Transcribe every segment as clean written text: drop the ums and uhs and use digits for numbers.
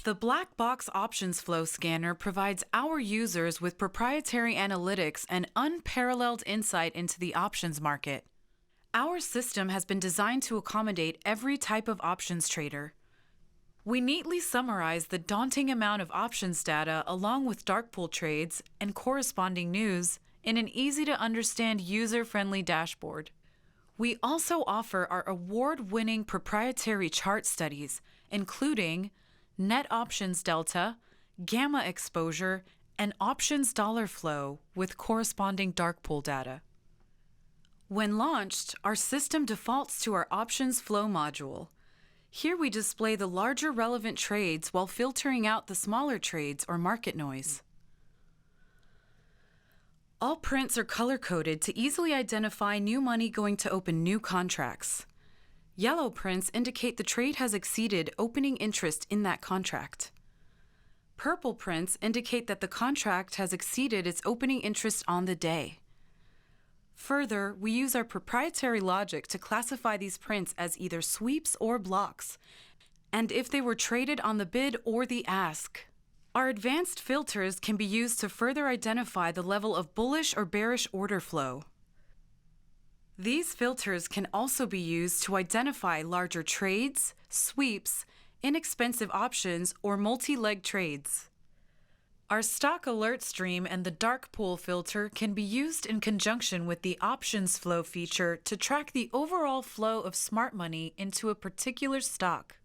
The Black Box Options Flow Scanner provides our users with proprietary analytics and unparalleled insight into the options market. Our system has been designed to accommodate every type of options trader. We neatly summarize the daunting amount of options data along with dark pool trades and corresponding news in an easy-to-understand user-friendly dashboard. We also offer our award-winning proprietary chart studies, including net options delta, gamma exposure, and options dollar flow with corresponding dark pool data. When launched, our system defaults to our options flow module. Here we display the larger relevant trades while filtering out the smaller trades or market noise. All prints are color-coded to easily identify new money going to open new contracts. Yellow prints indicate the trade has exceeded opening interest in that contract. Purple prints indicate that the contract has exceeded its opening interest on the day. Further, we use our proprietary logic to classify these prints as either sweeps or blocks, and if they were traded on the bid or the ask. Our advanced filters can be used to further identify the level of bullish or bearish order flow. These filters can also be used to identify larger trades, sweeps, inexpensive options, or multi-leg trades. Our stock alert stream and the dark pool filter can be used in conjunction with the options flow feature to track the overall flow of smart money into a particular stock.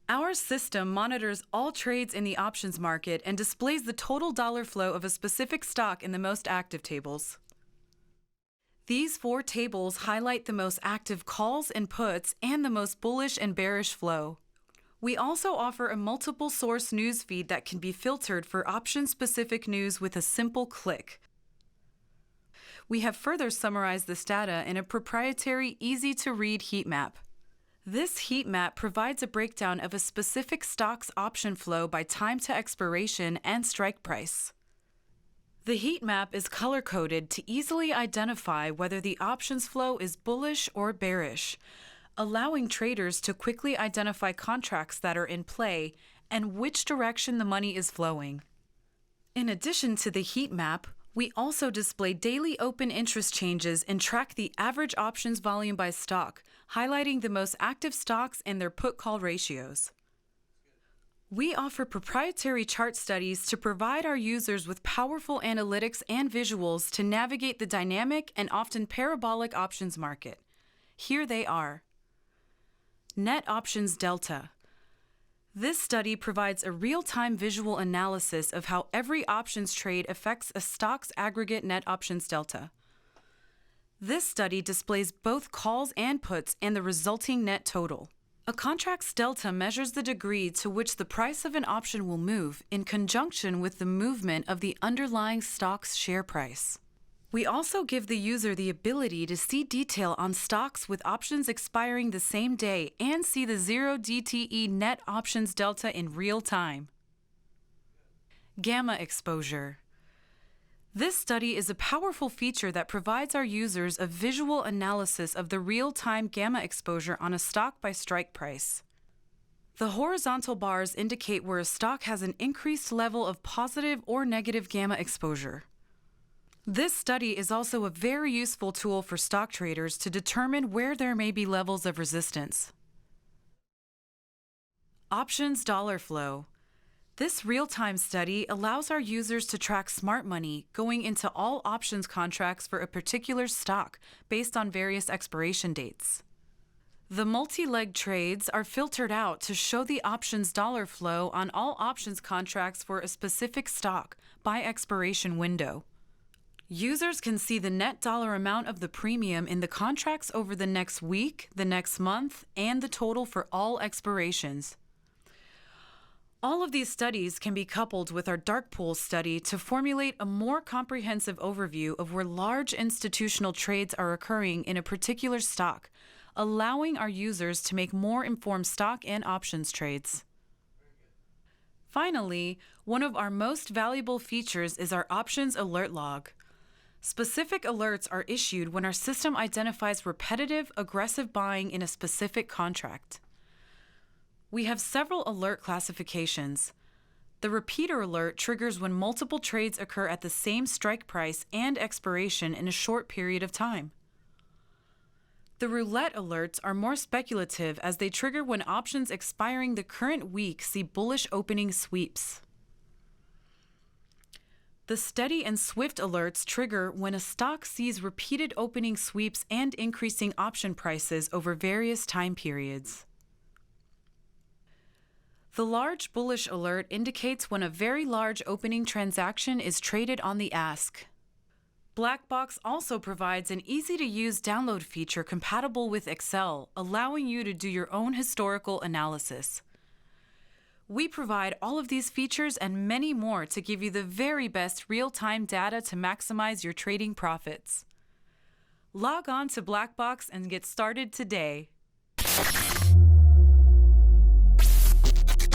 Our system monitors all trades in the options market and displays the total dollar flow of a specific stock in the most active tables. These 4 tables highlight the most active calls and puts and the most bullish and bearish flow. We also offer a multiple source news feed that can be filtered for option-specific news with a simple click. We have further summarized this data in a proprietary, easy-to-read heat map. This heat map provides a breakdown of a specific stock's option flow by time to expiration and strike price. The heat map is color-coded to easily identify whether the options flow is bullish or bearish, allowing traders to quickly identify contracts that are in play and which direction the money is flowing. In addition to the heat map, we also display daily open interest changes and track the average options volume by stock, highlighting the most active stocks and their put-call ratios. We offer proprietary chart studies to provide our users with powerful analytics and visuals to navigate the dynamic and often parabolic options market. Here they are. Net options delta. This study provides a real-time visual analysis of how every options trade affects a stock's aggregate net options delta. This study displays both calls and puts and the resulting net total. A contract's delta measures the degree to which the price of an option will move in conjunction with the movement of the underlying stock's share price. We also give the user the ability to see detail on stocks with options expiring the same day and see the 0 DTE net options delta in real time. Gamma exposure. This study is a powerful feature that provides our users a visual analysis of the real-time gamma exposure on a stock by strike price. The horizontal bars indicate where a stock has an increased level of positive or negative gamma exposure. This study is also a very useful tool for stock traders to determine where there may be levels of resistance. Options dollar flow. This real-time study allows our users to track smart money going into all options contracts for a particular stock based on various expiration dates. The multi-leg trades are filtered out to show the options dollar flow on all options contracts for a specific stock by expiration window. Users can see the net dollar amount of the premium in the contracts over the next week, the next month, and the total for all expirations. All of these studies can be coupled with our dark pool study to formulate a more comprehensive overview of where large institutional trades are occurring in a particular stock, allowing our users to make more informed stock and options trades. Finally, one of our most valuable features is our options alert log. Specific alerts are issued when our system identifies repetitive, aggressive buying in a specific contract. We have several alert classifications. The repeater alert triggers when multiple trades occur at the same strike price and expiration in a short period of time. The roulette alerts are more speculative as they trigger when options expiring the current week see bullish opening sweeps. The steady and swift alerts trigger when a stock sees repeated opening sweeps and increasing option prices over various time periods. The large bullish alert indicates when a very large opening transaction is traded on the ask. BlackBox also provides an easy-to-use download feature compatible with Excel, allowing you to do your own historical analysis. We provide all of these features and many more to give you the very best real-time data to maximize your trading profits. Log on to BlackBox and get started today.